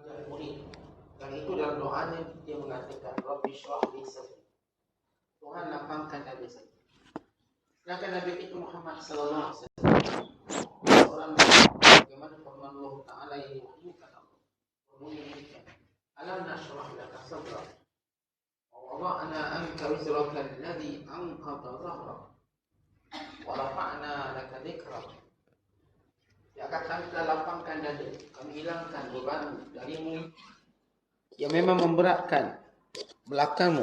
mengajak murid. Dan itu dalam doanya dia mengatakan Rabbi shrah li sadri. Tuhan lapangkan dada saya. Sedangkan Nabi itu Muhammad sallallahu alaihi wasallam seorang bagaimana firman Allah Taala yang diwahyukan Allah. Berbunyi alam nashrah laka sadrak wa wada'na anka wizraka alladhi anqadha dhahrak wa rafa'na laka dhikrak. Ya, kami telah lapangkan dada, kami hilangkan beban darimu yang memang memberatkan belakangmu,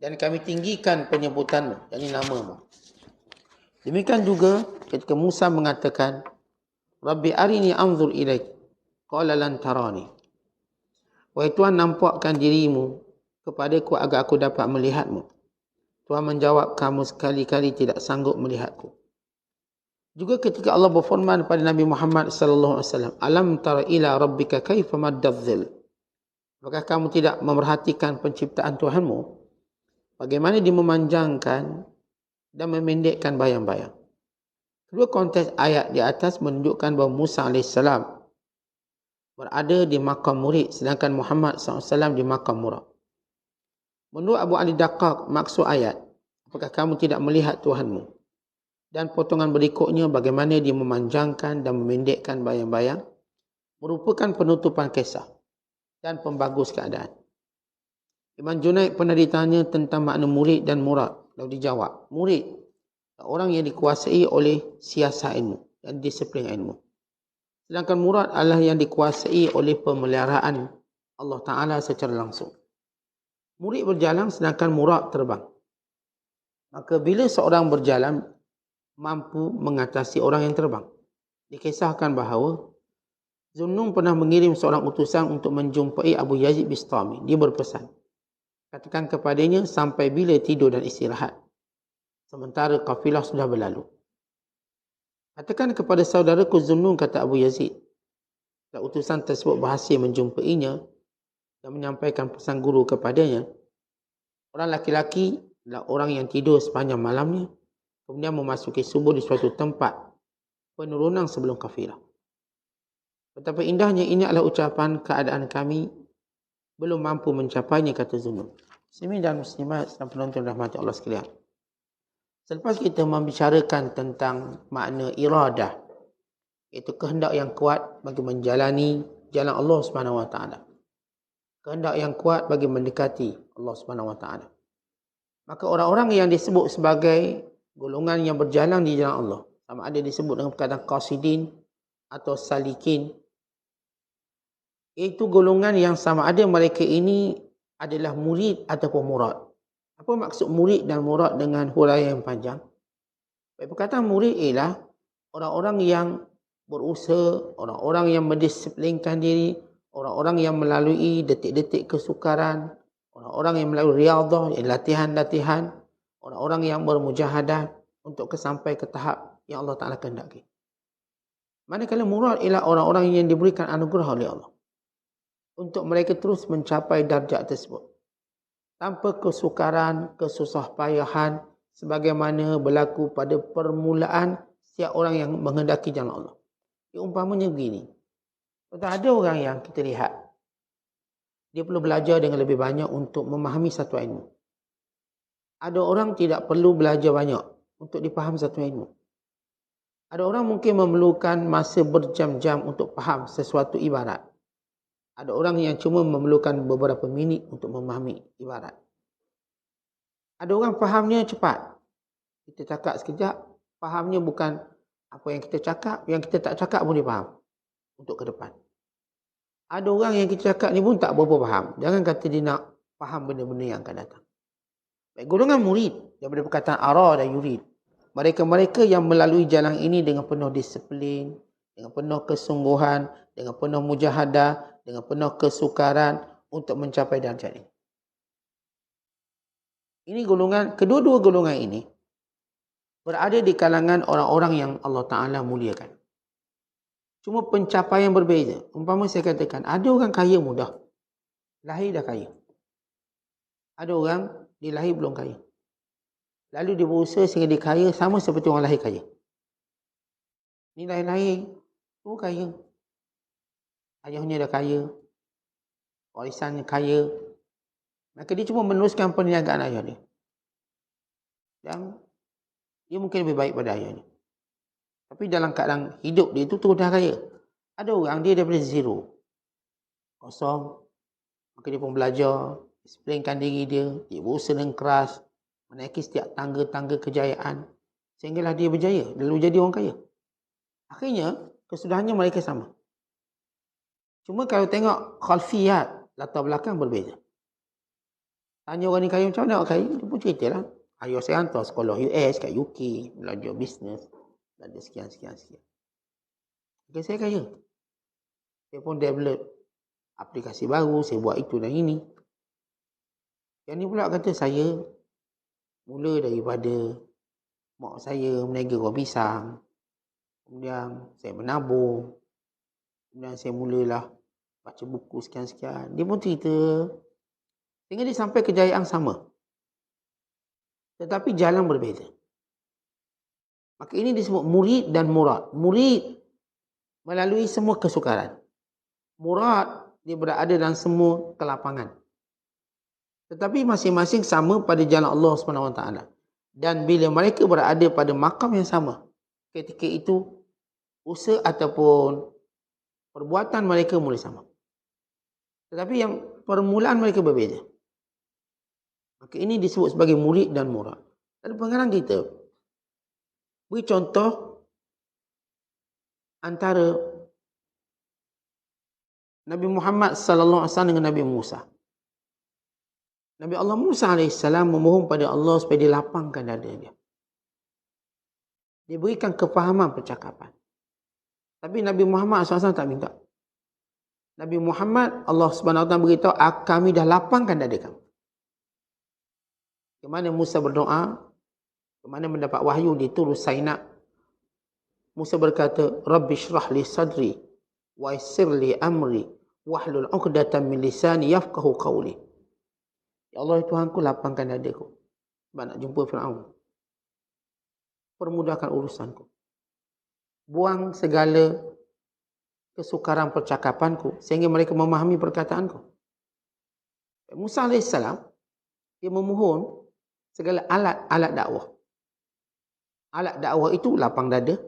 dan kami tinggikan penyebutanmu, yakni namamu. Demikian juga ketika Musa mengatakan, Rabbi arini anzur ilaik, qala lan tarani. Wahai Tuhan, nampakkan dirimu kepadaku agar aku dapat melihatmu. Tuhan menjawab, kamu sekali-kali tidak sanggup melihatku. Juga ketika Allah berfirman pada Nabi Muhammad sallallahu alaihi wasallam, alam tara ila rabbika kaifa maddadzil. Apakah kamu tidak memerhatikan penciptaan Tuhanmu, bagaimana dia memanjangkan dan memendekkan bayang-bayang. Kedua konteks ayat di atas menunjukkan bahawa Musa AS berada di makam murid, sedangkan Muhammad SAW di makam murad. Menurut Abu Ali Daqqaq, maksud ayat, apakah kamu tidak melihat Tuhanmu? Dan potongan berikutnya, bagaimana dia memanjangkan dan memendekkan bayang-bayang, merupakan penutupan kisah dan pembagus keadaan. Imam Junaid pernah ditanya tentang makna murid dan murad. Lalu dijawab, murid, orang yang dikuasai oleh siasat ilmu dan disiplin ilmu. Sedangkan murad adalah yang dikuasai oleh pemeliharaan Allah Ta'ala secara langsung. Murid berjalan sedangkan murad terbang. Maka bila seorang berjalan mampu mengatasi orang yang terbang. Dikisahkan bahawa Zunnun pernah mengirim seorang utusan untuk menjumpai Abu Yazid Bistami. Dia berpesan, katakan kepadanya sampai bila tidur dan istirahat, sementara kafilah sudah berlalu. Katakan kepada saudaraku Zunnun, kata Abu Yazid. Dan utusan tersebut berhasil menjumpainya dan menyampaikan pesan guru kepadanya. Orang laki-laki adalah orang yang tidur sepanjang malamnya, kemudian memasuki subuh di suatu tempat penurunan sebelum kafilah. Betapa indahnya ini adalah ucapan keadaan kami belum mampu mencapainya, kata Zunnun. Muslimin dan muslimat dan penonton rahmat Allah sekalian. Selepas kita membicarakan tentang makna iradah, iaitu kehendak yang kuat bagi menjalani jalan Allah Subhanahu Wa Taala, kehendak yang kuat bagi mendekati Allah Subhanahu Wa Taala, maka orang-orang yang disebut sebagai golongan yang berjalan di jalan Allah, sama ada disebut dengan perkataan qasidin atau salikin, iaitu golongan yang sama ada mereka ini adalah murid ataupun murad. Apa maksud murid dan murad dengan huraian yang panjang? Perkataan murid ialah orang-orang yang berusaha, orang-orang yang mendisiplinkan diri, orang-orang yang melalui detik-detik kesukaran, orang-orang yang melalui riyadhah, latihan-latihan, orang-orang yang bermujahadah untuk sampai ke tahap yang Allah Ta'ala kehendaki. Manakala murad ialah orang-orang yang diberikan anugerah oleh Allah untuk mereka terus mencapai darjat tersebut tanpa kesukaran, kesusah payahan sebagaimana berlaku pada permulaan setiap orang yang menghendaki jalan Allah. Umpamanya begini, ada orang yang kita lihat dia perlu belajar dengan lebih banyak untuk memahami satu ilmu. Ada orang tidak perlu belajar banyak untuk dipaham satu ilmu. Ada orang mungkin memerlukan masa berjam-jam untuk faham sesuatu ibarat. Ada orang yang cuma memerlukan beberapa minit untuk memahami ibarat. Ada orang fahamnya cepat. Kita cakap sekejap, fahamnya bukan apa yang kita cakap, yang kita tak cakap pun dia faham untuk ke depan. Ada orang yang kita cakap ni pun tak berapa faham. Jangan kata dia nak faham benda-benda yang akan datang. Baik, golongan murid daripada perkataan ara dan yurid, mereka-mereka yang melalui jalan ini dengan penuh disiplin, dengan penuh kesungguhan, dengan penuh mujahadah, dengan penuh kesukaran untuk mencapai darjat ini. Ini golongan, kedua-dua golongan ini berada di kalangan orang-orang yang Allah Ta'ala muliakan. Cuma pencapaian berbeza. Umpama saya katakan, ada orang kaya mudah, lahir dah kaya. Ada orang dia lahir belum kaya, lalu dia berusaha sehingga dia kaya sama seperti orang lahir kaya. Ni lahir-lahir tu kaya, ayahnya dah kaya, warisannya kaya, maka dia cuma meneruskan perniagaan ayah dia. Dan dia mungkin lebih baik pada ayahnya. Tapi dalam keadaan hidup dia itu terus dah kaya. Ada orang dia daripada zero, kosong, maka dia pun belajar, disiplinkan diri dia berusaha dengan keras, menaiki setiap tangga-tangga kejayaan, sehinggalah dia berjaya, lalu jadi orang kaya. Akhirnya, kesudahannya mereka sama. Cuma kalau tengok khalfiyat, latar belakang berbeza. Tanya orang ni kaya macam mana orang kaya, dia pun ceritalah. Ayah saya hantar sekolah US kat UK, belajar bisnes, belajar sekian. Okay, saya kaya. Saya pun develop aplikasi baru, saya buat itu dan ini. Yang ni pula kata saya mula daripada mak saya meniaga buah pisang. Kemudian saya menabung. Kemudian saya mulalah baca buku sekian-sekian. Dia pun cerita. Sehingga dia sampai kejayaan sama. Tetapi jalan berbeza. Maka ini disebut murid dan murad. Murid melalui semua kesukaran. Murad dia berada dalam semua kelapangan. Tetapi masing-masing sama pada jalan Allah SWT. Dan bila mereka berada pada makam yang sama, ketika itu usaha ataupun perbuatan mereka mula sama. Tetapi yang permulaan mereka berbeza. Maka ini disebut sebagai murid dan murad. Dan pengarang kita beri contoh antara Nabi Muhammad sallallahu alaihi wasallam dengan Nabi Musa. Nabi Allah Musa alaihissalam memohon pada Allah supaya dia lapangkan dada dia. Dia berikan kefahaman percakapan. Tapi Nabi Muhammad SAW tak minta. Nabi Muhammad, Allah SWT beritahu, kami dah lapangkan dada kamu. Kemana Musa berdoa, kemana mendapat wahyu di Tur Saina. Musa berkata, Rabbi syrah li sadri, wa yassir li amri, wahlul 'uqdatam min lisani yafqahu qawli. Ya Allah, Tuhanku, lapangkan dadaku sebab nak jumpa Firaun. Permudahkan urusanku. Buang segala kesukaran percakapanku sehingga mereka memahami perkataanku. Musa AS, dia memohon segala alat dakwah. Alat dakwah itu lapang dada.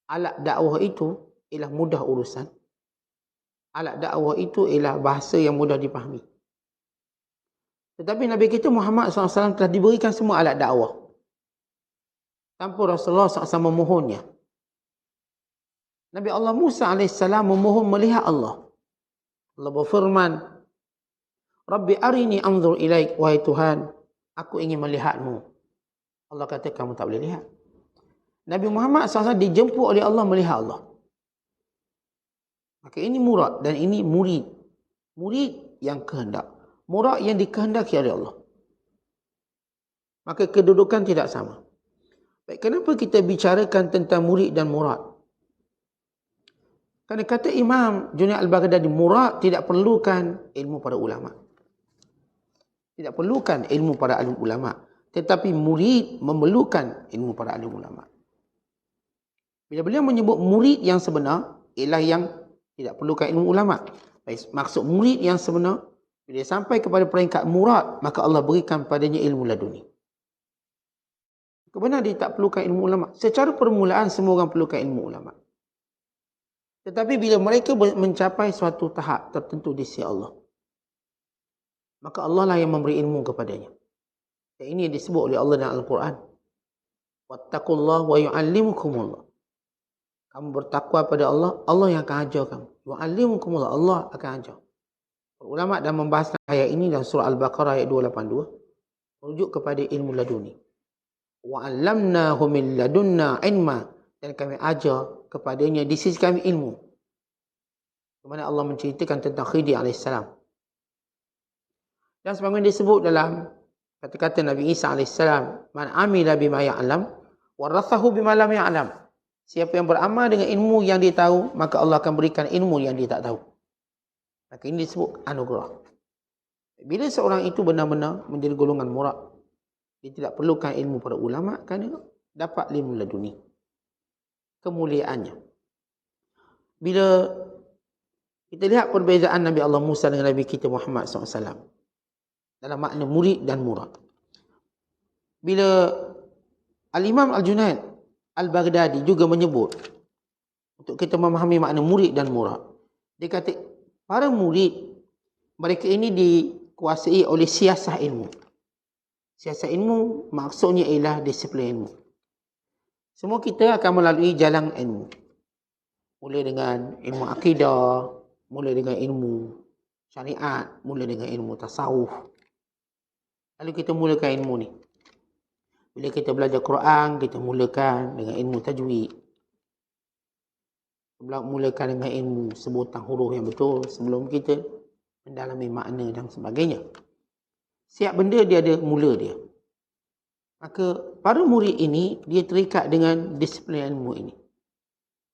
Alat dakwah itu ialah mudah urusan. Alat dakwah itu ialah bahasa yang mudah dipahami. Tetapi Nabi kita Muhammad SAW telah diberikan semua alat dakwah. Tanpa Rasulullah SAW memohonnya. Nabi Allah Musa AS memohon melihat Allah. Allah berfirman, Rabbi arini anzur ilaik, wahai Tuhan, aku ingin melihatmu. Allah kata, kamu tak boleh lihat. Nabi Muhammad SAW dijemput oleh Allah melihat Allah. Maka ini murad dan ini murid. Murid yang kehendak. Murad yang dikehendaki oleh Allah. Maka kedudukan tidak sama. Baik, kenapa kita bicarakan tentang murid dan murad? Kerana kata Imam Junaid Al-Baghdadi, murad tidak perlukan ilmu para ulama. Tidak perlukan ilmu para alim ulama. Tetapi murid memerlukan ilmu para alim ulama. Bila beliau menyebut murid yang sebenar, ialah yang tidak perlukan ilmu ulama. Baik, maksud murid yang sebenar, bila sampai kepada peringkat murad, maka Allah berikan padanya ilmu laduni. Kebenar dia tak perlukan ilmu ulama. Secara permulaan semua orang perlukan ilmu ulama. Tetapi bila mereka mencapai suatu tahap tertentu di sisi Allah, maka Allah lah yang memberi ilmu kepadanya. Dan ini disebut oleh Allah dalam Al-Quran. Wattaqullah wa yu'allimukumullah. Kamu bertakwa pada Allah, Allah yang akan ajar kamu. Yu'allimukumullah, Allah akan ajar. Ulama dah membahas ayat ini dalam surah Al-Baqarah ayat 282. Merujuk kepada ilmu laduni. Wa'allamnahu min ladunna ilma. Dan kami ajar kepadanya di sisi kami ilmu. Di mana Allah menceritakan tentang Khidir AS. Dan sebagaimana disebut dalam kata-kata Nabi Isa AS. Man amila bima ya'lam, warathahu bima lam ya'lam. Siapa yang beramal dengan ilmu yang dia tahu, maka Allah akan berikan ilmu yang dia tak tahu. Maka ini disebut anugerah. Bila seorang itu benar-benar menjadi golongan murad, dia tidak perlukan ilmu para ulama kerana dapat ilmu laduni. Kemuliaannya. Bila Kita lihat perbezaan Nabi Allah Musa dengan Nabi kita Muhammad SAW dalam makna murid dan murad. Bila Al-Imam Al-Junaid Al-Baghdadi juga menyebut untuk kita memahami makna murid dan murad. Dia kata para murid mereka ini dikuasai oleh siasah ilmu. Siasah ilmu maksudnya ialah disiplin ilmu. Semua kita akan melalui jalan ilmu. Mula dengan ilmu akidah, mula dengan ilmu syariat, mula dengan ilmu tasawuf. Lalu kita mulakan ilmu ni. Bila kita belajar Quran, kita mulakan dengan ilmu tajwid. Mulakan dengan ilmu sebutan huruf yang betul sebelum kita mendalami makna dan sebagainya. Setiap benda dia ada mula dia. Maka para murid ini dia terikat dengan disiplin ilmu ini.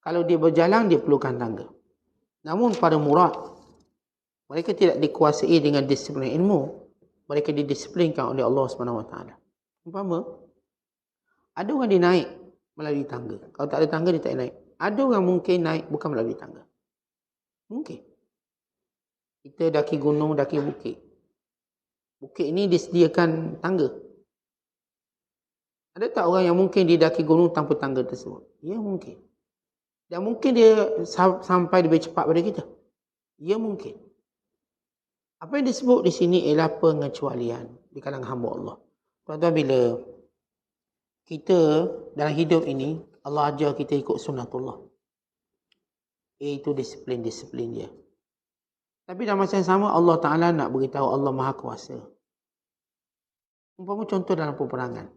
Kalau dia berjalan dia perlukan tangga. Namun para murad mereka tidak dikuasai dengan disiplin ilmu. Mereka didisiplinkan oleh Allah SWT. Umpama ada orang dia naik melalui tangga. Kalau tak ada tangga dia tak naik. Ada orang mungkin naik bukan melalui tangga. Mungkin. Kita daki gunung, daki bukit. Bukit ini disediakan tangga. Ada tak orang yang mungkin dia daki gunung tanpa tangga tersebut? Ya mungkin. Dan mungkin dia sampai lebih cepat pada kita. Ya mungkin. Apa yang disebut di sini ialah pengecualian di kalangan hamba Allah. Tuan-tuan, bila kita dalam hidup ini, Allah ajar kita ikut sunnatullah. Iaitu disiplin-disiplin dia. Tapi dalam masa yang sama, Allah Ta'ala nak beritahu Allah Maha Kuasa. Umpama contoh dalam peperangan.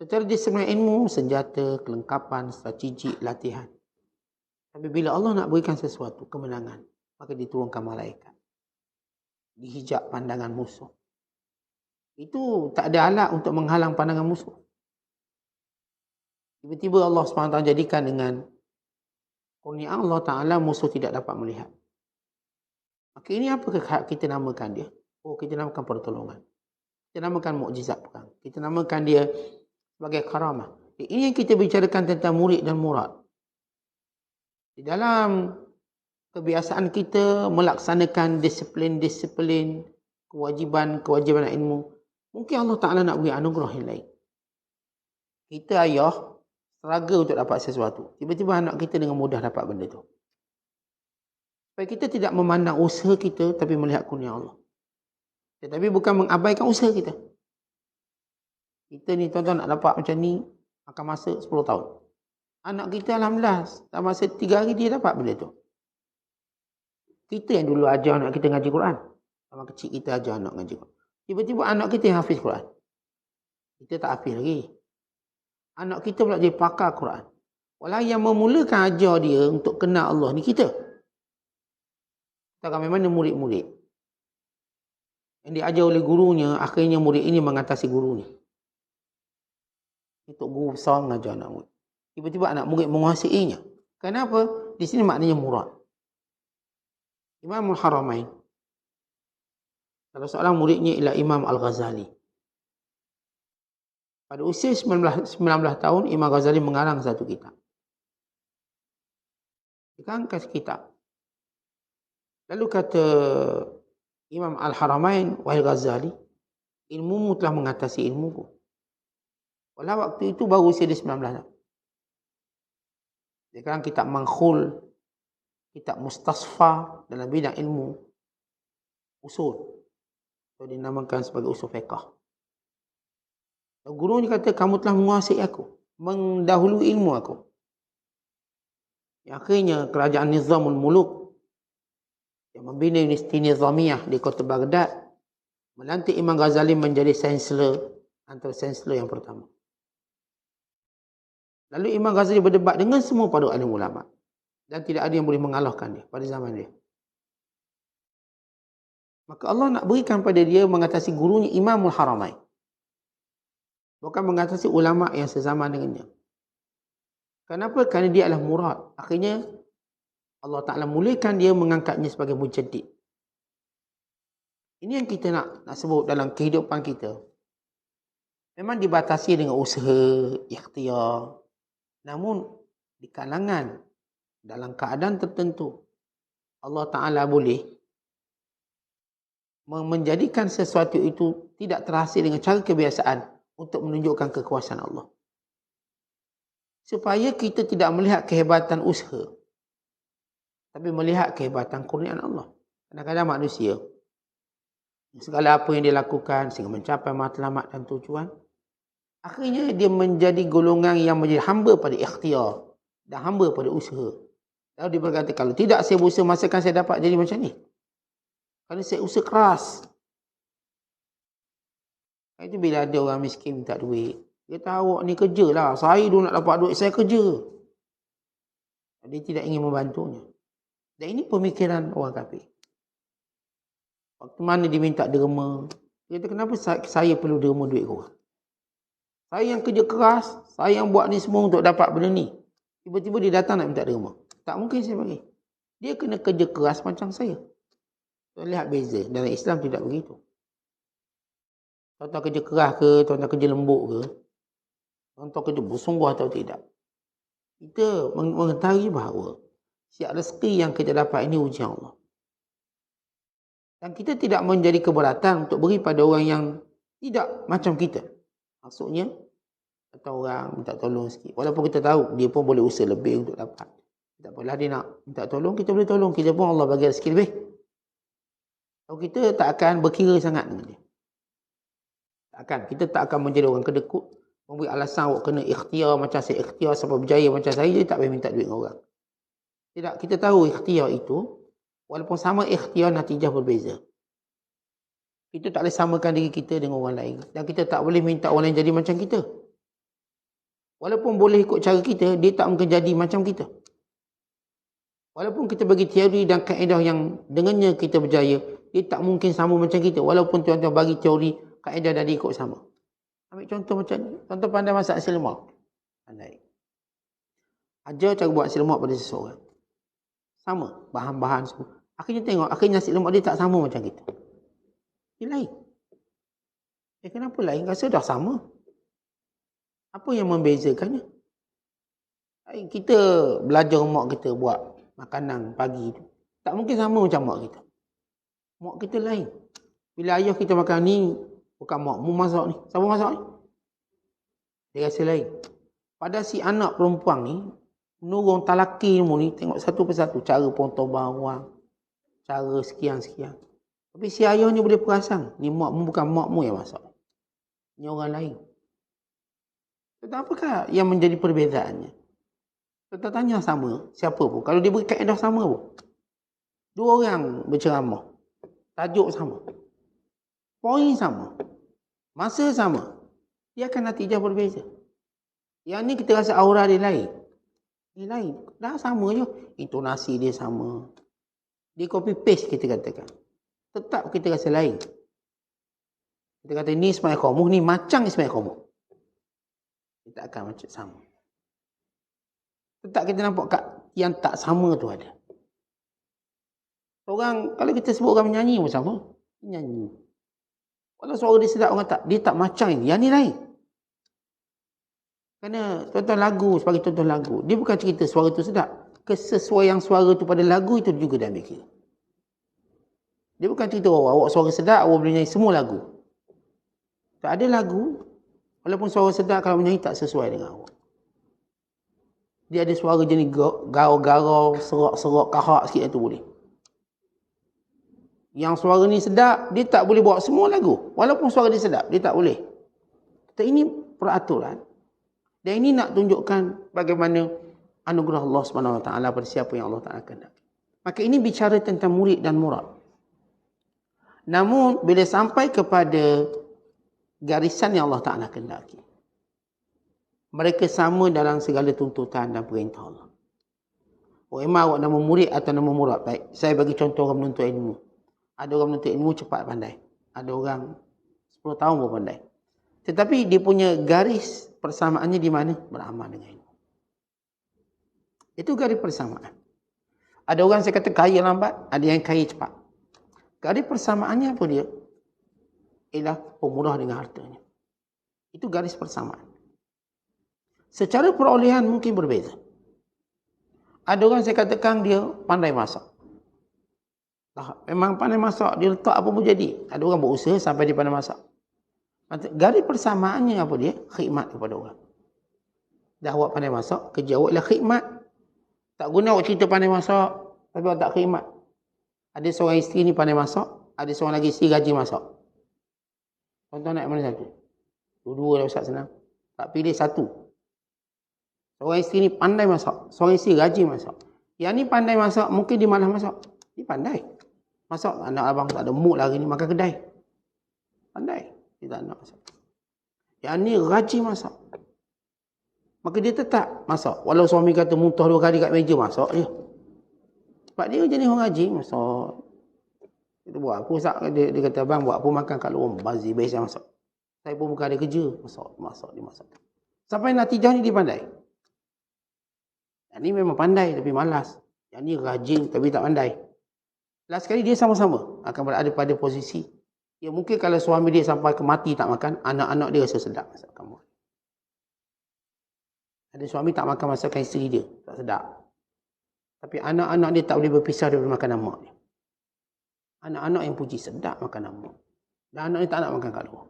Secara disiplin ilmu, senjata, kelengkapan, strategi, latihan. Tapi bila Allah nak berikan sesuatu, kemenangan, maka diturunkan malaikat. Dihijab pandangan musuh. Itu tak ada alat untuk menghalang pandangan musuh. Tiba-tiba Allah SWT jadikan dengan kurnia Allah Ta'ala musuh tidak dapat melihat. Maka ini apa kita namakan dia? Oh, kita namakan pertolongan. Kita namakan mukjizat perang. Kita namakan dia sebagai karamah. Ini yang kita bicarakan tentang murid dan murad. Di dalam kebiasaan kita melaksanakan disiplin-disiplin, kewajiban ilmu, mungkin Allah Ta'ala nak beri anugerah yang lain. Kita ayah struggle untuk dapat sesuatu. Tiba-tiba anak kita dengan mudah dapat benda tu. Supaya kita tidak memandang usaha kita, tapi melihat kurnia Allah. Tetapi bukan mengabaikan usaha kita. Kita ni tuan-tuan nak dapat macam ni, akan masa 10 tahun. Anak kita alhamdulillah, dalam masa 3 hari dia dapat benda tu. Kita yang dulu ajar anak kita ngaji Quran. Sama kecil kita ajar anak ngaji Quran. Tiba-tiba anak kita yang hafiz Quran. Kita tak hafiz lagi. Anak kita pula jadi pakar Quran. Walau yang memulakan ajar dia untuk kenal Allah ni kita. Tak ramai mana murid-murid yang diajar oleh gurunya, akhirnya murid ini mengatasi gurunya. Untuk guru besar mengajar anak murid. Tiba-tiba anak murid menguasainya. Kenapa? Di sini maknanya murad. Imam Al-Haramain, salah seorang muridnya ialah Imam Al-Ghazali. Pada usia 19 tahun, Imam Ghazali mengarang satu kitab. Dia kan kasih kitab. Lalu kata Imam Al-Haramain, wahai Ghazali, ilmumu telah mengatasi ilmuku. Walau waktu itu baru usia dia 19 tahun. Dia kan kitab Mankhul, kitab Mustasfa dalam bidang ilmu usul. So, dinamakan sebagai usul fiqh. Gurunya kata, kamu telah menguasai aku, mendahului ilmu aku. Yang akhirnya kerajaan Nizamul Muluk yang membina Universiti Nizamiyah di kota Baghdad melantik Imam Ghazali menjadi chancellor, antara chancellor yang pertama. Lalu Imam Ghazali berdebat dengan semua para alim ulama dan tidak ada yang boleh mengalahkan dia pada zaman dia. Maka Allah nak berikan pada dia mengatasi gurunya Imamul Haramain. Bukan mengatasi ulama yang sezaman dengannya. Kenapa? Kerana dia adalah murad. Akhirnya Allah Ta'ala mulakan dia mengangkatnya sebagai mujaddid. Ini yang kita nak sebut dalam kehidupan kita. Memang dibatasi dengan usaha, ikhtiar. Namun di kalangan dalam keadaan tertentu Allah Ta'ala boleh menjadikan sesuatu itu tidak terhasil dengan cara kebiasaan untuk menunjukkan kekuasaan Allah. Supaya kita tidak melihat kehebatan usaha, tapi melihat kehebatan kurniaan Allah. Kadang-kadang manusia, segala apa yang dia lakukan sehingga mencapai matlamat dan tujuan, akhirnya dia menjadi golongan yang menjadi hamba pada ikhtiar dan hamba pada usaha. Lalu dia berkata, kalau tidak saya berusaha, masa kan saya dapat jadi macam ni? Kerana saya usaha keras. Itu bila ada orang miskin minta duit, dia tahu awak ni kerja lah, saya dulu nak dapat duit, saya kerja. Dia tidak ingin membantunya. Dan ini pemikiran orang kafir. Waktu mana dia minta derma, dia kata, kenapa saya perlu derma duit korang? Saya yang kerja keras, saya yang buat ni semua untuk dapat benda ni. Tiba-tiba dia datang nak minta derma. Tak mungkin saya bagi. Dia kena kerja keras macam saya. Tuan lihat beza. Dalam Islam tidak begitu. Tuan-tuan kerja keras ke, tuan-tuan kerja lembut ke, tuan-tuan kerja bersungguh atau tidak. Kita mengetahui bahawa siap rezeki yang kita dapat ini ujian Allah. Dan kita tidak menjadi keberatan untuk beri pada orang yang tidak macam kita. Maksudnya, atau orang minta tolong sikit. Walaupun kita tahu dia pun boleh usaha lebih untuk dapat. Tak apalah dia nak minta tolong, kita boleh tolong. Kita pun Allah bagi rezeki lebih. Kalau kita tak akan berkira sangat dengan dia. Kita tak akan menjadi orang kedekut. Memberi alasan awak kena ikhtiar macam saya ikhtiar sampai berjaya macam saya, dia tak boleh minta duit dengan orang. Tidak, kita tahu ikhtiar itu, walaupun sama ikhtiar, natijah berbeza. Kita tak boleh samakan diri kita dengan orang lain. Dan kita tak boleh minta orang lain jadi macam kita. Walaupun boleh ikut cara kita, dia tak mungkin jadi macam kita. Walaupun kita bagi teori dan kaedah yang dengannya kita berjaya, dia tak mungkin sama macam kita. Walaupun tuan-tuan bagi teori, kaedah dan dia ikut sama. Ambil contoh macam ni. Tuan-tuan pandai masak nasi lemak. Pandai. Ajar cara buat nasi lemak pada seseorang. Sama. Bahan-bahan semua. Akhirnya tengok, akhirnya nasi lemak dia tak sama macam kita. Dia lain. Kenapa lain? Rasa dah sama. Apa yang membezakannya? Kita belajar mak kita buat makanan pagi tu. Tak mungkin sama macam mak kita. Mak kita lain. Bila ayah kita makan ni, bukan makmu masak ni. Siapa masak ni? Dia rasa lain. Pada si anak perempuan ni, menurung talaki ni, tengok satu persatu. Cara potong bawang. Cara sekian-sekian. Tapi si ayah ni boleh perasan. Ni makmu bukan makmu yang masak. Ni orang lain. Tentang apakah yang menjadi perbezaannya? Kita tanya sama, siapa pun. Kalau dia beri kaedah sama pun. Dua orang berceramah. Tajuk sama. Poin sama. Masa sama. Dia akan natijah berbeza. Yang ni kita rasa aura dia lain. Dia lain. Dah sama je. Intonasi dia sama. Dia copy paste kita katakan. Tetap kita rasa lain. Kita kata ni Ismail Khomuh, ni macam Ismail Khomuh. Kita akan macam sama. Tetap kita nampak yang tak sama tu ada. Orang, kalau kita sebut orang menyanyi pun sama. Nyanyi. Kalau suara dia sedap, orang tak, dia tak macam ini. Yang ni lain. Kerana tonton lagu, sebagai tonton lagu, dia bukan cerita suara tu sedap. Kesesuaian suara tu pada lagu itu juga dia ambil kira. Dia bukan cerita, awak suara sedap, awak boleh nyanyi semua lagu. Tak ada lagu, walaupun suara sedap, kalau menyanyi tak sesuai dengan awak. Dia ada suara jenis garau-garau, serak-serak, kahak sikit itu boleh. Yang suara ni sedap, dia tak boleh bawa semua lagu. Walaupun suara dia sedap, dia tak boleh. Tapi ini peraturan. Dan ini nak tunjukkan bagaimana anugerah Allah SWT pada siapa yang Allah Ta'ala kehendaki. Maka ini bicara tentang murid dan murad. Namun, bila sampai kepada garisan yang Allah Ta'ala kehendaki, mereka sama dalam segala tuntutan dan perintah Allah. Memang awak nama murid atau nama murad. Baik, saya bagi contoh orang menuntut ilmu. Ada orang menuntut ilmu cepat pandai. Ada orang 10 tahun pun pandai. Tetapi dia punya garis persamaannya di mana? Beramal dengan ilmu. Itu garis persamaan. Ada orang saya kata kaya lambat, ada yang kaya cepat. Garis persamaannya apa dia? Ialah pemurah dengan hartanya. Itu garis persamaan. Secara perolehan mungkin berbeza. Ada orang saya katakan dia pandai masak. Memang pandai masak, dia letak apa pun jadi. Ada orang berusaha sampai dia pandai masak. Garis persamaannya apa dia? Khidmat kepada orang. Dah awak pandai masak, kerja awak ialah khidmat. Tak guna awak cerita pandai masak, tapi awak tak khidmat. Ada seorang isteri ni pandai masak, ada seorang lagi isteri rajin masak. Tuan-tuan nak mana satu? Dua-dua dah Ustaz senang. Tak pilih satu. Seorang isteri ni pandai masak, seorang isteri rajin masak. Yang ni pandai masak, mungkin dia malas masak. Dia pandai. Masak, anak abang tak ada mood hari ni makan kedai. Pandai. Dia tak nak masak. Yang ni rajin masak. Maka dia tetap masak. Walau suami kata muntah 2 kali kat meja, masak je. Sebab dia jenis orang rajin masak. Kita buat apa Ustaz? Dia kata, abang buat apa makan kat luar. Bazir biasa masak. Saya pun bukan ada kerja. Masak, dia masak. Sampai natijah ni dia pandai. Yang ni memang pandai tapi malas. Yang ni rajin tapi tak pandai. Last sekali dia sama-sama akan berada pada posisi. Ya mungkin kalau suami dia sampai ke mati tak makan, anak-anak dia rasa sedap masakan kamu. Ada suami tak makan masakan isteri dia, tak sedap. Tapi anak-anak dia tak boleh berpisah daripada makanan mak dia. Anak-anak yang puji sedap makanan mak. Dan anak dia tak nak makan kat luar.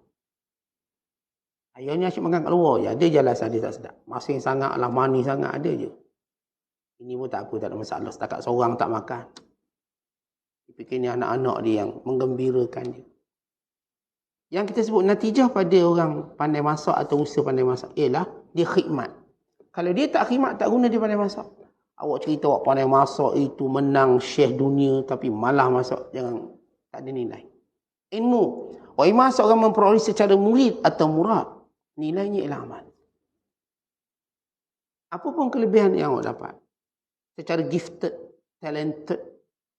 Ayahnya asyik makan kat luar je, ada je alasan dia tak sedap. Masing sangat lah, manis sangat, ada je. Ini pun tak apa, tak ada masalah. Setakat seorang tak makan. Dia fikir ni anak-anak dia yang menggembirakan dia. Yang kita sebut natijah pada orang pandai masak atau usaha pandai masak ialah dia khidmat. Kalau dia tak khidmat, tak guna dia pandai masak. Awak cerita awak pandai masak itu menang chef dunia tapi malah masak, jangan, tak ada nilai. Ilmu. Orang masak orang memperoleh secara murid atau murad. Nilainya ialah amal. Apa pun kelebihan yang awak dapat. Secara gifted, talented,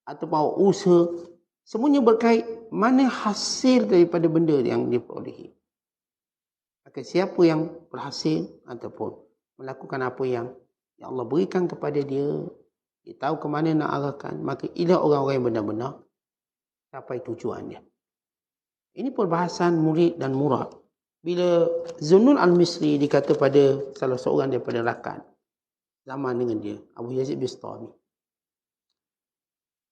ataupun awak usaha, semuanya berkait mana hasil daripada benda yang diperolehi. Maka siapa yang berhasil ataupun melakukan apa yang Allah berikan kepada dia, dia tahu ke mana nak arahkan, maka ialah orang-orang yang benar-benar capai tujuan dia. Ini perbahasan murid dan murad. Bila Zunnun al-Misri dikata pada salah seorang daripada rakan zaman dengan dia, Abu Yazid Bistami.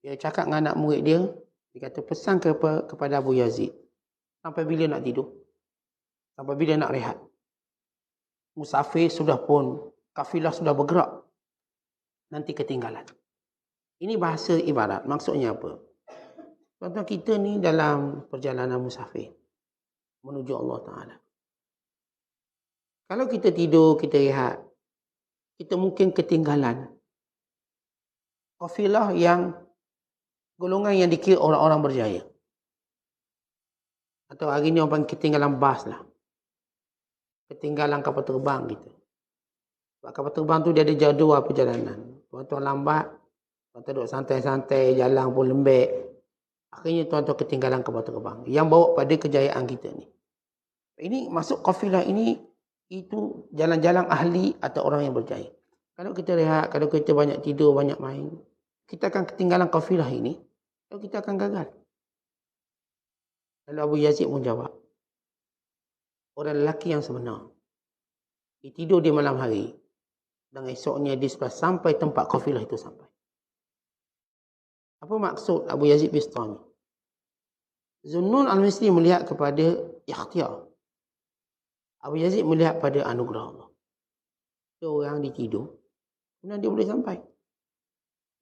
Dia cakap dengan anak murid dia, dia kata pesan kepada Abu Yazid, sampai bila nak tidur? Sampai bila nak rehat? Musafir sudah pun, kafilah sudah bergerak, nanti ketinggalan. Ini bahasa ibarat, maksudnya apa? Tuan-tuan, kita ni dalam perjalanan musafir menuju Allah Ta'ala. Kalau kita tidur, kita rehat, kita mungkin ketinggalan kafilah yang golongan yang dikira orang-orang berjaya. Atau hari ni orang panggil ketinggalan bas lah. Ketinggalan kapal terbang gitu. Sebab kapal terbang tu dia ada jadual perjalanan. Tuan-tuan lambat, tuan-tuan duduk santai-santai, jalan pun lembek. Akhirnya tuan-tuan ketinggalan kapal terbang. Yang bawa pada kejayaan kita ni. Ini masuk kafilah ini, itu jalan-jalan ahli atau orang yang berjaya. Kalau kita rehat, kalau kita banyak tidur, banyak main, kita akan ketinggalan kafilah ini, lalu kita akan gagal. Lalu Abu Yazid pun jawab, orang lelaki yang sebenar, dia tidur di malam hari, dan esoknya dia sudah sampai tempat kafilah itu sampai. Apa maksud Abu Yazid Bistami? Zunnun al-Misri melihat kepada ikhtiar. Abu Yazid melihat pada anugerah Allah. Dia orang ditidur, kemudian dia boleh sampai.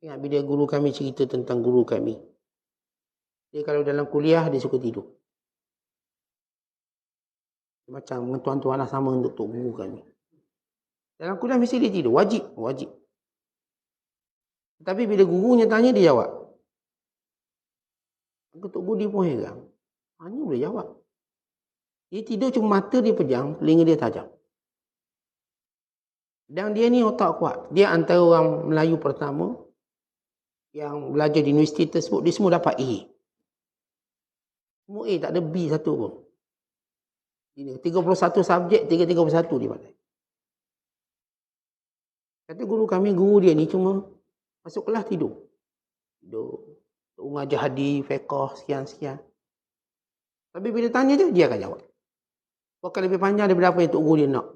Ingat bila guru kami cerita tentang guru kami. Dia kalau dalam kuliah, dia suka tidur. Macam dengan tuan-tuan lah sama untuk guru kami. Dalam kuliah mesti dia tidur, wajib. Tapi bila gurunya tanya, dia jawab. Ketuk guru dia pun heran. Hanya boleh jawab. Dia tidur cuma mata dia pejam, telinga dia tajam. Dan dia ni otak kuat. Dia antara orang Melayu pertama yang belajar di universiti tersebut, dia semua dapat A. Semua A, tak ada B satu pun. 31 subjek, 31 dia pandai. Kata guru kami, guru dia ni cuma masuk kelas tidur. Tidur. Mengajar hadis, fiqh, sekian-sekian. Tapi bila tanya dia akan jawab. Bahkan lebih panjang daripada apa yang Tok Guru dia nak.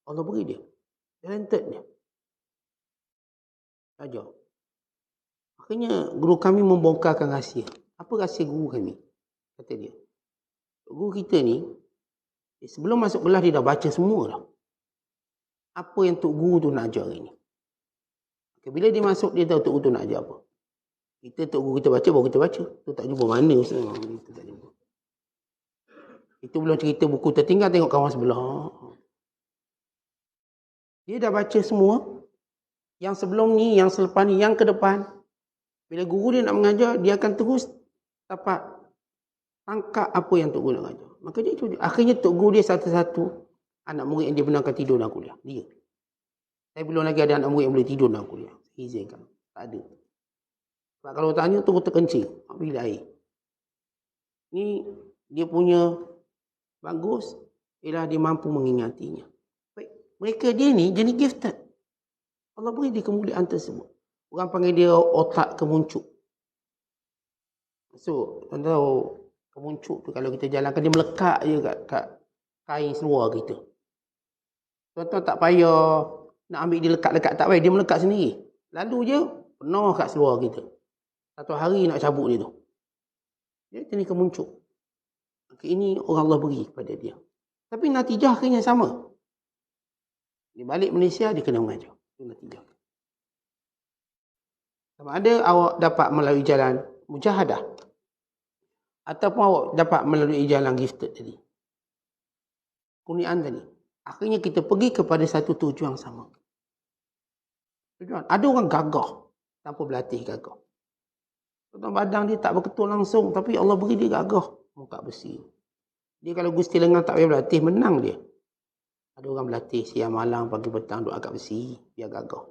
Allah beri dia. Talented dia. Ajar. Akhirnya guru kami membongkarkan rahsia. Apa rahsia guru kami? Kata dia. Guru kita ni, sebelum masuk kelas dia dah baca semua dah. Apa yang Tok Guru tu nak ajar hari ni. Okay, bila dia masuk, dia tahu Tok Guru tu nak ajar apa. Kita Tok Guru kita baca, baru kita baca. Tu tak jumpa mana Ustaz. Kita tak jumpa. Itu belum cerita buku tertinggal, tengok kawan sebelah. Dia dah baca semua. Yang sebelum ni, yang selepas ni, yang ke depan. Bila guru dia nak mengajar, dia akan terus dapat tangkap apa yang Tok Guru nak ajar. Maka dia cuba. Akhirnya Tok Guru dia satu-satu anak murid yang dia benarkan tidur dalam kuliah. Dia. Saya belum lagi ada anak murid yang boleh tidur dalam kuliah. Izinkan. Tak ada. Sebab kalau tanya, terus terkencing. Bila air. Ni dia punya bagus. Ialah dia mampu mengingatinya. Baik. Mereka dia ni jenis gifted. Allah beri dia kemuliaan tersebut. Orang panggil dia otak kemuncuk. So, tuan tahu kemuncuk tu kalau kita jalankan, dia melekat je kat kain seluar kita. Tuan-tuan tak payah nak ambil dia lekat-lekat, tak payah. Dia melekat sendiri. Lalu je, penuh kat seluar kita. Satu hari nak cabut dia tu. Dia jenis kemuncuk. Ini orang Allah beri kepada dia. Tapi natijah akhirnya sama. Dia balik Malaysia, dia kena mengajar. Itu natijah. Sama ada awak dapat melalui jalan mujahadah. Ataupun awak dapat melalui jalan gifted tadi. Kurniaan tadi. Akhirnya kita pergi kepada satu tujuan sama. Tujuan. Ada orang gagah tanpa berlatih gagah. Tuan badan dia tak berketul langsung, tapi Allah beri dia gagah. Muka besi. Dia kalau gusti lengan tak payah berlatih, menang dia. Ada orang berlatih siang malam, pagi petang, duduk angkat besi, biar gagah.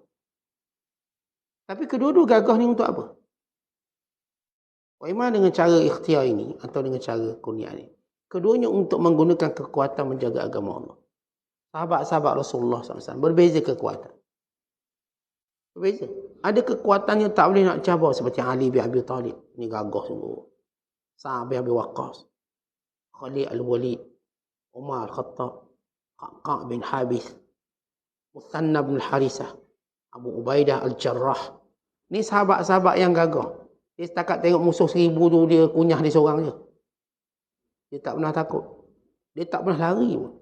Tapi kedua-dua gagah ni untuk apa? Bagaimana dengan cara ikhtiar ini atau dengan cara kurniaan ini? Keduanya untuk menggunakan kekuatan menjaga agama Allah. Sahabat-sahabat Rasulullah SAW berbeza kekuatan. Berbeza. Ada kekuatan yang tak boleh nak cabar seperti Ali bin Abi Talib. Ini gagah sungguh. Sa'ad bin Abi Waqqas. Khalid Al-Walid. Umar Al-Khattab. Qa'qa' bin Habis. Muthanna bin Harisah. Abu Ubaidah Al-Jarrah. Ini sahabat-sahabat yang gagah. Dia setakat tengok musuh 1000 tu, dia kunyah dia seorang je. Dia tak pernah takut. Dia tak pernah lari pun.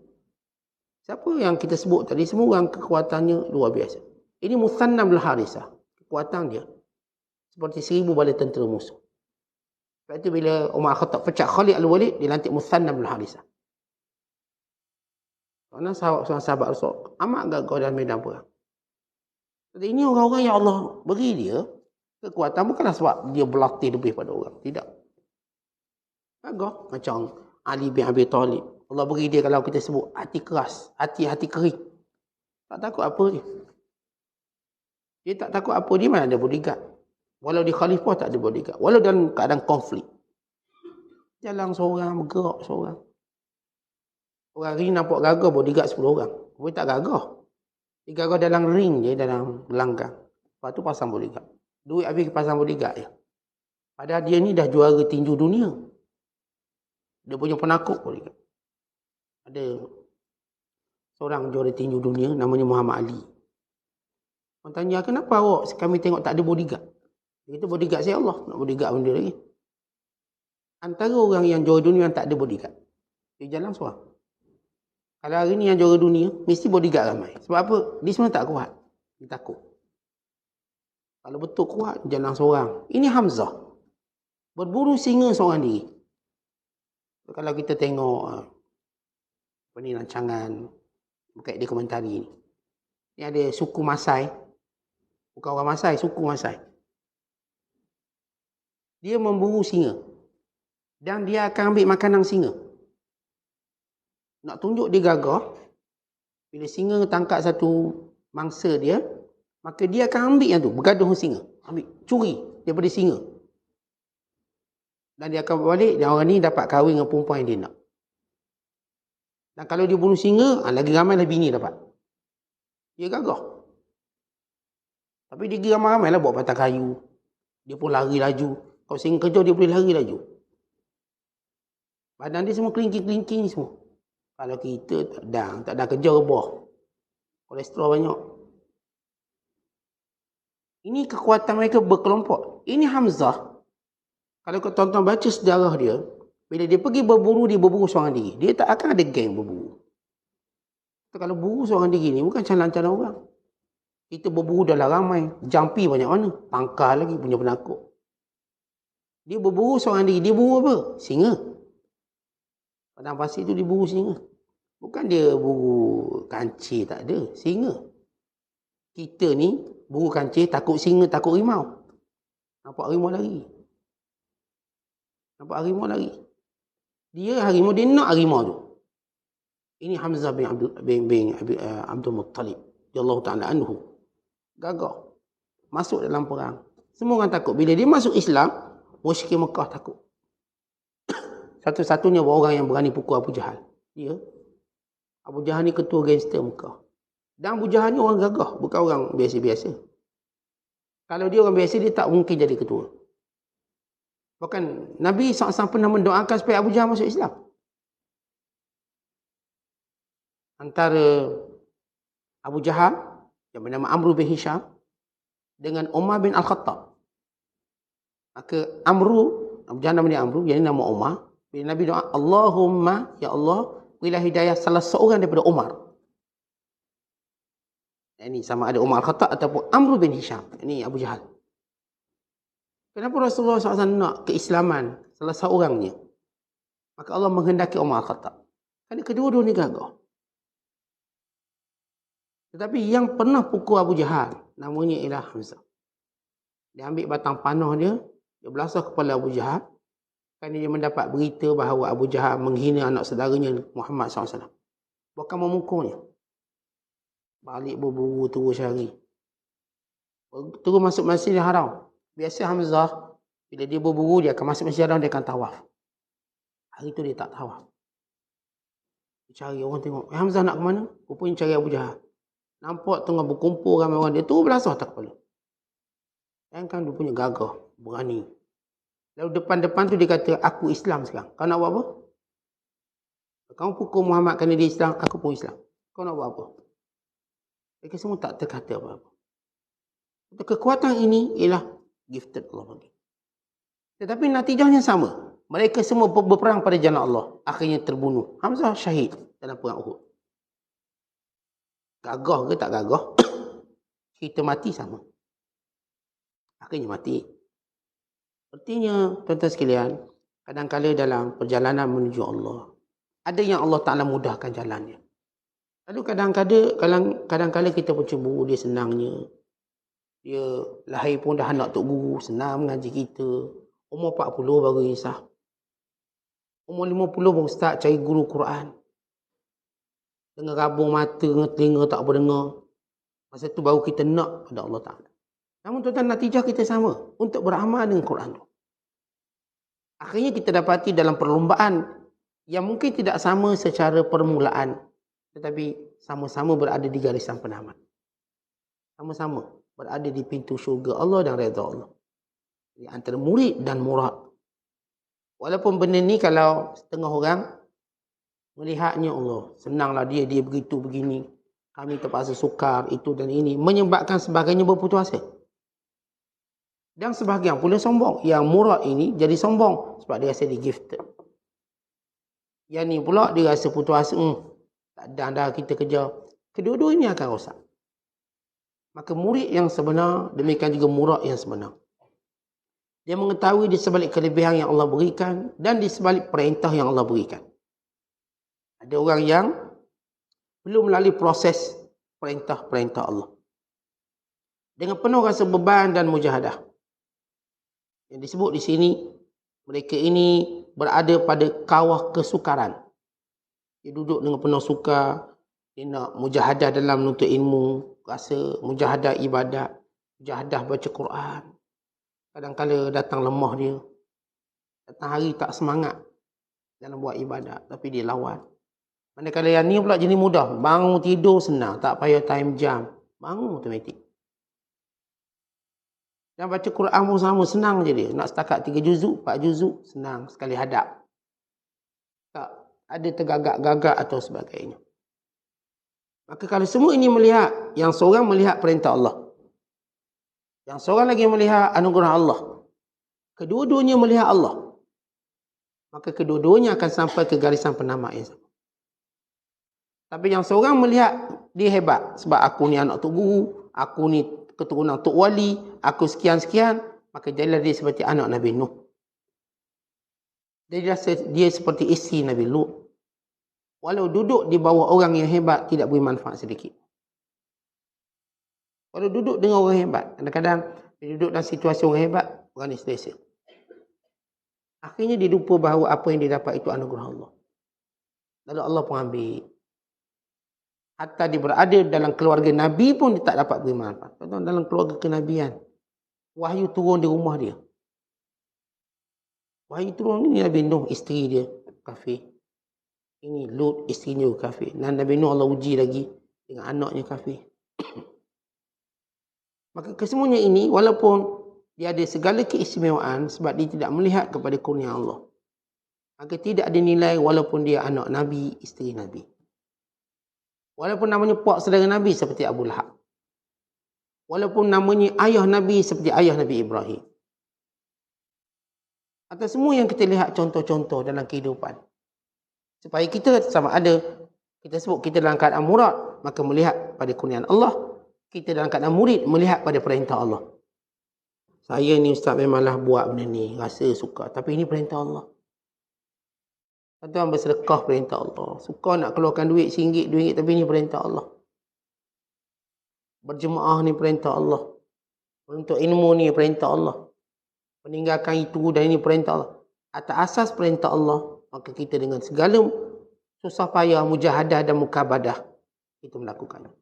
Siapa yang kita sebut tadi, semua orang kekuatannya luar biasa. Ini Muthanna bin Harisah. Kekuatan dia seperti 1000 bala tentera musuh. Sebab itu bila Umar Khattab pecat Khalid Al-Walid, dia lantik Muthanna bin Harisah. Kerana sahabat Rasul amat gagah dalam medan perang. Jadi ini orang-orang yang Allah beri dia kekuatan, bukanlah sebab dia berlatih lebih pada orang. Tidak. Gagah. Macam Ali bin Abi Talib. Allah beri dia, kalau kita sebut, hati keras. Hati kering. Tak takut apa dia. Dia tak takut apa dia, mana ada bodyguard. Walau di khalifah tak ada bodyguard. Walau dalam keadaan konflik. Jalan seorang, bergerak seorang. Orang hari nampak gagah, bodyguard 10 orang. Dia tak gagah. Dia gagah dalam ring je, dalam gelanggang. Lepas tu pasang bodyguard. Duit habis pasang bodyguard je. Padahal dia ni dah juara tinju dunia. Dia punya penakut bodyguard. Ada seorang juara tinju dunia, namanya Muhammad Ali. Orang tanya, kenapa awak kami tengok tak ada bodyguard? Dia kata, bodyguard saya Allah. Nak bodyguard benda lagi. Antara orang yang juara dunia yang tak ada bodyguard. Dia jalan seorang. Kalau hari ni yang juara dunia, mesti bodyguard ramai. Sebab apa? Dia sebenarnya tak kuat. Dia takut. Kalau betul kuat, jalan seorang. Ini Hamzah. Berburu singa seorang diri. Kalau kita tengok apa ni, rancangan berkait dokumentari ni. Ni ada suku Masai. Bukan orang Masai, suku Masai. Dia memburu singa. Dan dia akan ambil makanan singa. Nak tunjuk dia gagah. Bila singa tangkap satu mangsa dia, maka dia akan ambil yang tu, bergaduh dengan singa. Ambil, curi daripada singa. Dan dia akan balik, dan orang ni dapat kahwin dengan perempuan yang dia nak. Dan kalau dia bunuh singa, lagi ramai lah bini dapat. Dia gagah. Tapi dia ramai-ramai lah buat batang kayu. Dia pun lari laju. Kalau singa kerja, dia boleh lari laju. Badan dia semua kelingking-kelingking semua. Kalau kita tak ada kerja rebah. Kolesterol banyak. Ini kekuatan mereka berkelompok. Ini Hamzah. Kalau kau tonton baca sejarah dia, bila dia pergi berburu, dia berburu seorang diri. Dia tak akan ada geng berburu. Kalau buru seorang diri ni bukan calon-calon orang. Kita berburu dalam ramai. Jampi banyak mana. Pangkal lagi punya penakut. Dia berburu seorang diri. Dia buru apa? Singa. Padang pasir tu dia buru singa. Bukan dia buru kancil, tak ada. Singa. Kita ni buru kancil, takut singa, takut harimau. Nampak harimau lari. Dia harimau, dia nak harimau tu. Ini Hamzah bin Abdul Muttalib. Allah Ta'ala anhu. Gagah. Masuk dalam perang. Semua orang takut. Bila dia masuk Islam, musyrik Mekah takut. Satu-satunya orang yang berani pukul Abu Jahal. Dia. Abu Jahal ni ketua gangster Mekah. Dan Abu Jahal ni orang gagah. Bukan orang biasa-biasa. Kalau dia orang biasa, dia tak mungkin jadi ketua. Bahkan Nabi SAW pernah mendoakan supaya Abu Jahal masuk Islam. Antara Abu Jahal yang bernama Amru bin Hisham dengan Umar bin Al-Khattab. Maka Abu Jahal nama dia Amru, yang ini nama Umar. Bila Nabi doa, Allahumma, ya Allah, berilah hidayah salah seorang daripada Umar. Ini sama ada Umar Al-Khattab ataupun Amru bin Hisham. Ini Abu Jahal. Kenapa Rasulullah SAW nak keislaman salah seorangnya? Maka Allah menghendaki Umar Al-Khattab. Kerana kedua-dua ni gagah. Tetapi yang pernah pukul Abu Jahal, namanya ialah Hamzah. Dia ambil batang panah dia belasah kepala Abu Jahal. Kerana dia mendapat berita bahawa Abu Jahal menghina anak saudaranya Muhammad SAW. Bukan memukulnya. Balik berburu terus hari. Terus masuk Masjidil Haram. Biasa Hamzah, bila dia berburu, dia akan masuk Masjidil Haram, dia akan tawaf. Hari tu dia tak tawaf. Dia cari orang tengok. Hamzah nak ke mana? Rupanya cari Abu Jahal. Nampak tengah berkumpul ramai orang. Dia terus belasah atas kepala. Yang kan dia punya gagah. Berani. Lalu depan-depan tu dia kata, aku Islam sekarang. Kau nak buat apa? Kau pukul Muhammad kerana dia Islam, aku pun Islam. Kau nak buat apa? Mereka semua tak terkata apa-apa. Kekuatan ini ialah gifted Allah bagi. Tetapi natijahnya sama. Mereka semua berperang pada jalan Allah. Akhirnya terbunuh. Hamzah syahid dalam perang Uhud. Gagah ke tak gagah? Kita mati sama. Akhirnya mati. Artinya, tuan-tuan sekalian, kadang-kadang dalam perjalanan menuju Allah, ada yang Allah Ta'ala mudahkan jalannya. Lalu kadang-kadang kita pun cemburu dia senangnya. Dia lahir pun dah anak tok guru, senang mengaji kita. Umur 40 baru insaf. Umur 50 baru start cari guru Quran. Dengan rabung mata, dengan telinga tak berdengar. Masa tu baru kita nak pada Allah Ta'ala. Namun tuan-tuan, natijah kita sama. Untuk beramal dengan Quran tu. Akhirnya kita dapati dalam perlombaan yang mungkin tidak sama secara permulaan. Tetapi sama-sama berada di garisan penamat. Sama-sama berada di pintu syurga Allah dan redha Allah. Jadi antara murid dan murad. Walaupun benda ni kalau setengah orang melihatnya Allah, senanglah dia begitu begini. Kami terpaksa sukar itu dan ini, menyebabkan sebagainya berputus asa. Dan sebahagian pula sombong. Yang murad ini jadi sombong sebab dia rasa dia gifted. Yang ni pula dia rasa putus asa, tak ada dah kita kerja. Kedua-dua ini akan rosak. Maka murid yang sebenar, demikian juga murad yang sebenar. Dia mengetahui di sebalik kelebihan yang Allah berikan dan di sebalik perintah yang Allah berikan. Ada orang yang belum melalui proses perintah-perintah Allah. Dengan penuh rasa beban dan mujahadah. Yang disebut di sini, mereka ini berada pada kawah kesukaran. Dia duduk dengan penuh sukar. Dia nak mujahadah dalam menuntut ilmu. Rasa mujahadah ibadat. Mujahadah baca Quran. Kadang-kadang datang lemah dia. Datang hari tak semangat dalam buat ibadat. Tapi dia lawan. Manakala yang ni pula jenis mudah. Bangun tidur senang. Tak payah time jam. Bangun automatik. Dan baca Quran pun sama. Senang je dia. Nak setakat 3 juzuk, 4 juzuk. Senang. Sekali hadap. Tak ada tergagak-gagak atau sebagainya. Maka kalau semua ini melihat. Yang seorang melihat perintah Allah. Yang seorang lagi melihat anugerah Allah. Kedua-duanya melihat Allah. Maka kedua-duanya akan sampai ke garisan penamat yang sama. Tapi yang seorang melihat dia hebat. Sebab aku ni anak Tok Guru. Aku ni keturunan Tok Wali. Aku sekian-sekian. Maka jadilah dia seperti anak Nabi Nuh. Jadilah dia seperti isteri Nabi Lut. Walau duduk di bawah orang yang hebat, tidak beri manfaat sedikit. Walau duduk dengan orang hebat. Kadang-kadang dia duduk dalam situasi orang hebat, orang ni selesa. Akhirnya dia lupa bahawa apa yang dia dapat itu anugerah Allah. Lalu Allah pun ambil. Hatta dia berada dalam keluarga Nabi pun dia tak dapat beri manfaat. Dalam keluarga kenabian. Wahyu turun di rumah dia. Wahyu turun ini Nabi Nuh, isteri dia kafir. Ini Lut, isteri dia kafir. Dan Nabi Nuh Allah uji lagi dengan anaknya kafir. Maka kesemuanya ini walaupun dia ada segala keistimewaan sebab dia tidak melihat kepada kurnia Allah. Maka tidak ada nilai walaupun dia anak Nabi, isteri Nabi. Walaupun namanya puak saudara Nabi seperti Abu Lahab. Walaupun namanya ayah Nabi seperti ayah Nabi Ibrahim. Atau semua yang kita lihat contoh-contoh dalam kehidupan. Supaya kita sama ada, kita sebut kita dalam keadaan murad, maka melihat pada kurniaan Allah. Kita dalam keadaan murid, melihat pada perintah Allah. Saya ni ustaz memanglah buat benda ni, rasa suka. Tapi ini perintah Allah. Ada orang bersedekah perintah Allah. Suka nak keluarkan duit RM1, RM2, tapi ini perintah Allah. Berjemaah ni perintah Allah. Untuk ilmu ni perintah Allah. Meninggalkan itu dan ini perintah Allah. Atas asas perintah Allah, maka kita dengan segala susah payah, mujahadah dan mukabadah, kita melakukannya.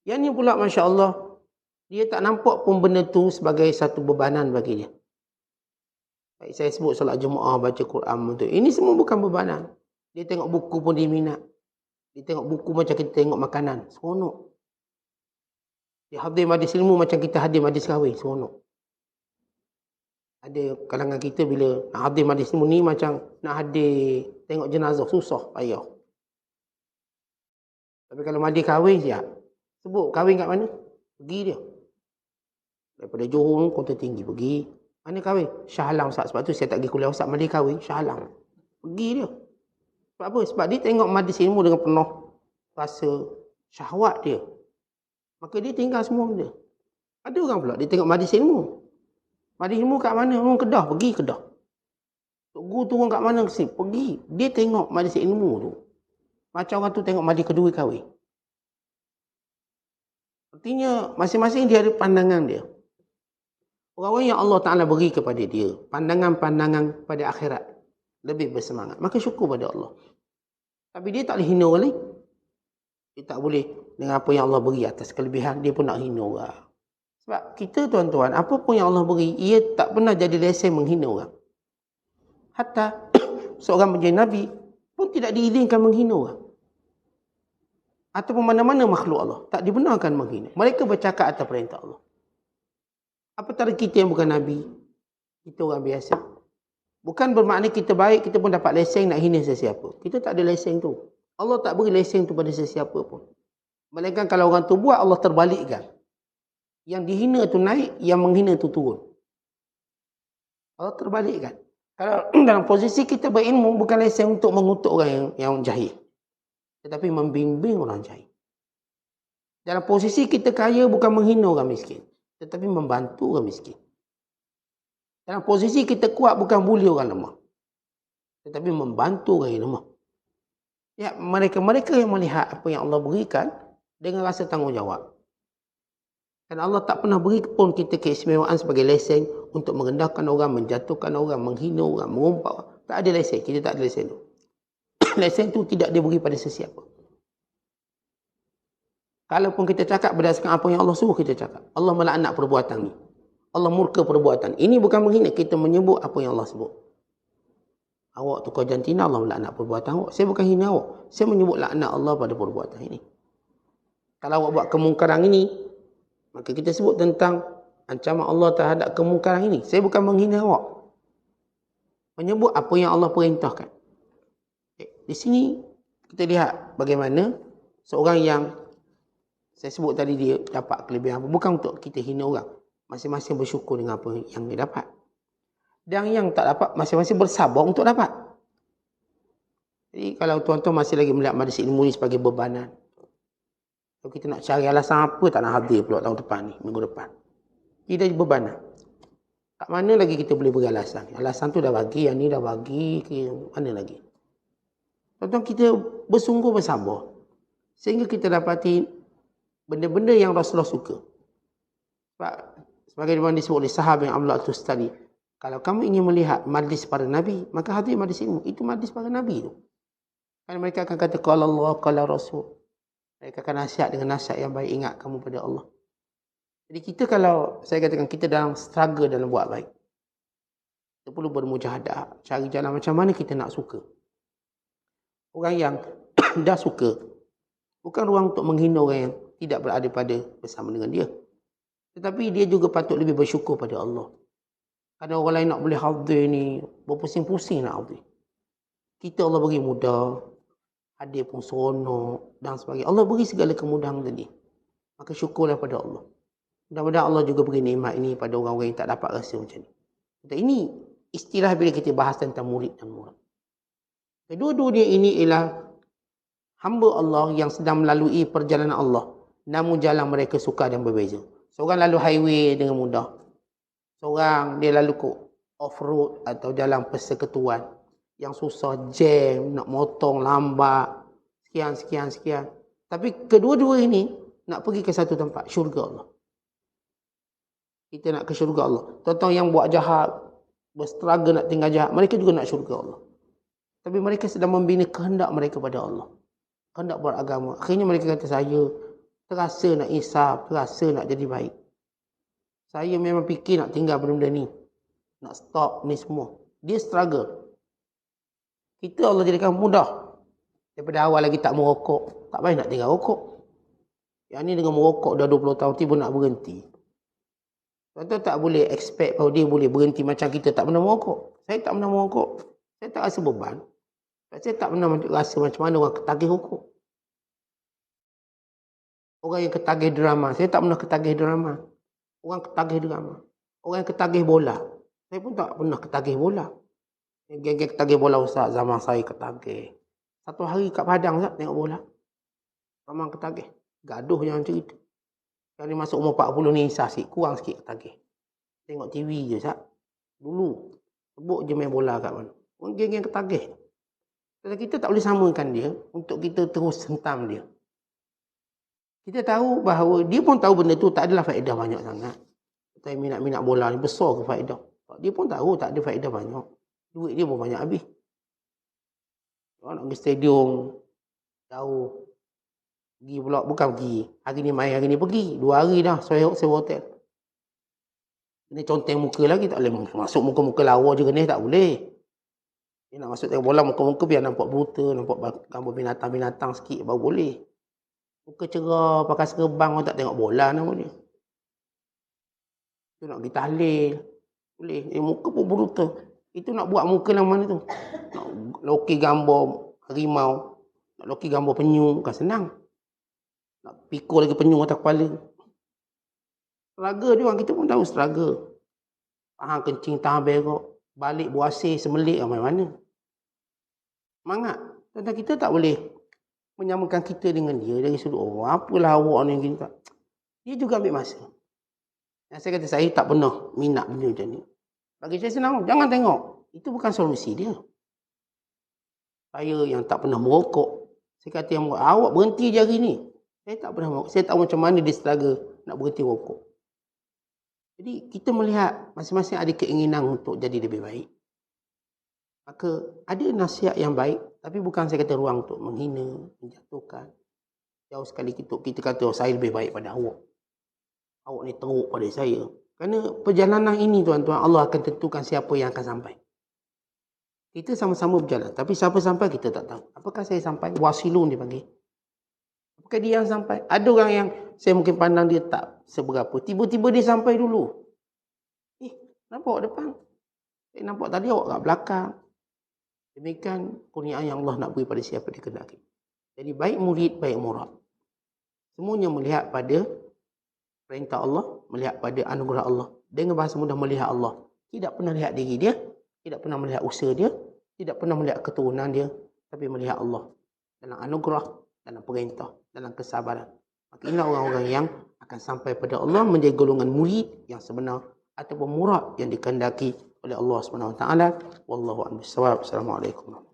Yang ni pula Masya Allah, dia tak nampak pun benda tu sebagai satu bebanan bagi dia. Baik saya sebut solat jemaah, baca Quran tu. Ini semua bukan bebanan. Dia tengok buku pun dia minat. Dia tengok buku macam kita tengok makanan. Seronok. Dia hadir majlis ilmu macam kita hadir majlis kahwin. Seronok. Ada kalangan kita bila nak hadir majlis ilmu ni macam nak hadir tengok jenazah. Susah, payah. Tapi kalau hadir kahwin siap. Sebut kahwin kat mana? Pergi dia. Daripada Johor, Kota Tinggi pergi. Mana kahwin? Shah Alam Ustaz. Sebab tu saya tak pergi kuliah Ustaz. Majlis kahwin, Shah Alam. Pergi dia. Sebab apa? Sebab dia tengok majlis ilmu dengan penuh rasa syahwat dia. Maka dia tinggal semua benda. Ada orang pula, dia tengok majlis ilmu. Majlis ilmu kat mana? Orang Kedah, pergi Kedah. Tok Guru turun kat mana? Kesini, pergi. Dia tengok majlis ilmu tu. Macam orang tu tengok majlis kedua kahwin. Artinya, masing-masing dia ada pandangan dia. Orang-orang yang Allah Ta'ala beri kepada dia, pandangan-pandangan pada akhirat, lebih bersemangat. Maka syukur pada Allah. Tapi dia tak boleh hina orang lain. Dia tak boleh dengan apa yang Allah beri atas kelebihan, dia pun nak hina orang. Sebab kita tuan-tuan, apa pun yang Allah beri, ia tak pernah jadi lesen menghina orang. Hatta seorang menjadi Nabi pun tidak diizinkan menghina orang. Ataupun mana-mana makhluk Allah. Tak dibenarkan menghina. Mereka bercakap atas perintah Allah. Apatah kita yang bukan Nabi, kita orang biasa. Bukan bermakna kita baik, kita pun dapat lesen nak hina sesiapa. Kita tak ada lesen tu. Allah tak beri lesen tu pada sesiapa pun. Melainkan kalau orang tu buat, Allah terbalikkan. Yang dihina tu naik, yang menghina tu turun. Allah terbalikkan. Kalau dalam posisi kita berilmu, bukan lesen untuk mengutuk orang yang jahil. Tetapi membimbing orang jahil. Dalam posisi kita kaya, bukan menghina orang miskin. Tetapi membantu orang miskin. Dalam posisi kita kuat, bukan bully orang lemah. Tetapi membantu orang yang lemah. Ya, mereka yang melihat apa yang Allah berikan dengan rasa tanggungjawab. Dan Allah tak pernah beri pun kita keistimewaan sebagai lesen untuk merendahkan orang, menjatuhkan orang, menghina orang, mengumpat orang. Tak ada lesen. Kita tak ada lesen tu. Lesen tu tidak diberi pada sesiapa. Kalaupun kita cakap berdasarkan apa yang Allah suruh kita cakap. Allah melaknat perbuatan ni. Allah murka perbuatan. Ini bukan menghina. Kita menyebut apa yang Allah sebut. Awak tukar jantina, Allah melaknat perbuatan awak. Saya bukan hina awak. Saya menyebut laknat Allah pada perbuatan ini. Kalau awak buat kemungkaran ini, maka kita sebut tentang ancaman Allah terhadap kemungkaran ini. Saya bukan menghina awak. Menyebut apa yang Allah perintahkan. Di sini kita lihat bagaimana seorang yang saya sebut tadi dia dapat kelebihan apa. Bukan untuk kita hina orang. masing-masing bersyukur dengan apa yang dia dapat. Dan yang tak dapat, masing-masing bersabar untuk dapat. Jadi kalau tuan-tuan masih lagi melihat majlis ilmu ni sebagai bebanan, kalau kita nak cari alasan apa tak nak hadir pula tahun depan ni, minggu depan. Kita jadi bebanan. Kat mana lagi kita boleh beri alasan? Alasan tu dah bagi, yang ni dah bagi, ke mana lagi? Tuan-tuan, kita bersungguh bersabar. Sehingga kita dapati benda-benda yang Rasulullah suka. Sebab sebagai mana disebut oleh sahabat yang Abdullah Tustari, kalau kamu ingin melihat majlis para Nabi, maka hadir majlis ilmu. Itu majlis para Nabi tu. Kan mereka akan kata, qala Allah, qala Rasul. Mereka akan nasihat dengan nasihat yang baik, ingat kamu pada Allah. Jadi kita kalau, saya katakan kita dalam struggle dalam buat baik. Kita perlu bermujahadah, cari jalan macam mana kita nak suka. Orang yang dah suka, bukan ruang untuk menghina orang yang tidak berada pada bersama dengan dia. Tetapi dia juga patut lebih bersyukur pada Allah. Kadang orang lain nak boleh hadir ni, berpusing-pusing nak hadir. Kita Allah beri mudah, hadir pun seronok dan sebagainya. Allah beri segala kemudahan tadi. Maka syukurlah pada Allah. Mudah-mudahan Allah juga beri nikmat ini pada orang-orang yang tak dapat rasa macam ni. Dan ini istilah bila kita bahas tentang murid dan murad. Kedua-dua dia ini ialah hamba Allah yang sedang melalui perjalanan Allah. Namun jalan mereka sukar dan berbeza. Seorang lalu highway dengan mudah. Seorang dia lalu ke off-road atau jalan persekutuan. Yang susah, jam, nak motong, lambat. Sekian. Tapi kedua-dua ini nak pergi ke satu tempat, syurga Allah. Kita nak ke syurga Allah. Tuan-tuan yang buat jahat, berstruggle nak tinggal jahat, mereka juga nak syurga Allah. Tapi mereka sedang membina kehendak mereka pada Allah. Kehendak beragama. Akhirnya mereka kata, saya terasa nak insaf, terasa nak jadi baik. Saya memang fikir nak tinggal benda-benda ni. Nak stop ni semua. Dia struggle. Kita Allah jadikan mudah. Daripada awal lagi tak merokok. Tak payah nak tinggal rokok. Yang ni dengan merokok dah 20 tahun, tiba nak berhenti. Tuan-tuan tak boleh expect bahawa dia boleh berhenti macam kita tak pernah merokok. Saya tak pernah merokok. Saya tak rasa beban. Saya tak pernah rasa macam mana orang ketagih rokok. Orang yang ketagih drama. Saya tak pernah ketagih drama. Orang ketagih drama. Orang yang ketagih bola. Saya pun tak pernah ketagih bola. Geng-geng ketagih bola Ustaz, zaman saya ketagih. Satu hari kat Padang Ustaz tengok bola. Memang ketagih. Gaduh jangan cerita. Yang ni masuk umur 40 ni insah sikit. Kurang sikit ketagih. Tengok TV je Ustaz. Dulu. Sebut je main bola kat mana. Orang geng-geng ketagih. Tapi kita tak boleh samakan dia untuk kita terus hentam dia. Kita tahu bahawa dia pun tahu benda tu tak adalah faedah banyak sangat. Tapi minat-minat bola ni besar ke faedah. Dia pun tahu tak ada faedah banyak. Duit dia pun banyak habis. Orang nak pergi stadium jauh. Pergi pula, bukan pergi. Hari ni main, hari ni pergi. 2 hari dah sewa hotel. Ini conteng muka lagi, tak boleh masuk muka-muka lawa je kena, tak boleh. Dia nak masuk tengok bola muka-muka biar nampak brutal, nampak gambar binatang-binatang sikit baru boleh. Muka cerah, pakai serban, orang tak tengok bola nama dia. Itu nak pergi tahlil. Boleh. Muka pun brutal. Itu nak buat muka yang mana tu? Nak loki gambar harimau. Nak loki gambar penyu. Bukan senang. Nak pikul lagi penyu atas kepala. Struggle dia orang. Kita pun tahu struggle. Tahan kencing, tahan berok. Balik buasir, semelik mana-mana. Semangat. Tentang kita tak boleh menyamakan kita dengan dia dari sudut orang. Apalah awak ni kita. Dia juga ambil masa. Yang saya kata saya tak pernah minat benda macam ni. Bagi saya senang. Jangan tengok. Itu bukan solusi dia. Saya yang tak pernah merokok. Saya kata yang awak berhenti je hari ni. Saya tak pernah merokok. Saya tahu macam mana dia struggle nak berhenti rokok. Jadi kita melihat masing-masing ada keinginan untuk jadi lebih baik. Maka ada nasihat yang baik. Tapi bukan saya kata ruang untuk menghina, menjatuhkan. Jauh sekali kita kata saya lebih baik pada awak. Awak ni teruk pada saya. Kerana perjalanan ini tuan-tuan, Allah akan tentukan siapa yang akan sampai. Kita sama-sama berjalan. Tapi siapa sampai kita tak tahu. Apakah saya sampai? Wasilun dipanggil. Apakah dia yang sampai? Ada orang yang saya mungkin pandang dia tak seberapa. Tiba-tiba dia sampai dulu. Nampak awak depan? Saya nampak tadi awak kat belakang. Demikian kurniaan yang Allah nak beri pada siapa dikehendaki. Jadi baik murid, baik murad. Semuanya melihat pada perintah Allah, melihat pada anugerah Allah. Dengan bahasa mudah, melihat Allah. Tidak pernah lihat diri dia, tidak pernah melihat usaha dia, tidak pernah melihat keturunan dia, tapi melihat Allah dalam anugerah, dalam perintah, dalam kesabaran. Maka inilah orang-orang yang akan sampai pada Allah menjadi golongan murid yang sebenar ataupun murad yang dikehendaki oleh Allah SWT. Wallahu a'lam bishawab. Assalamualaikum.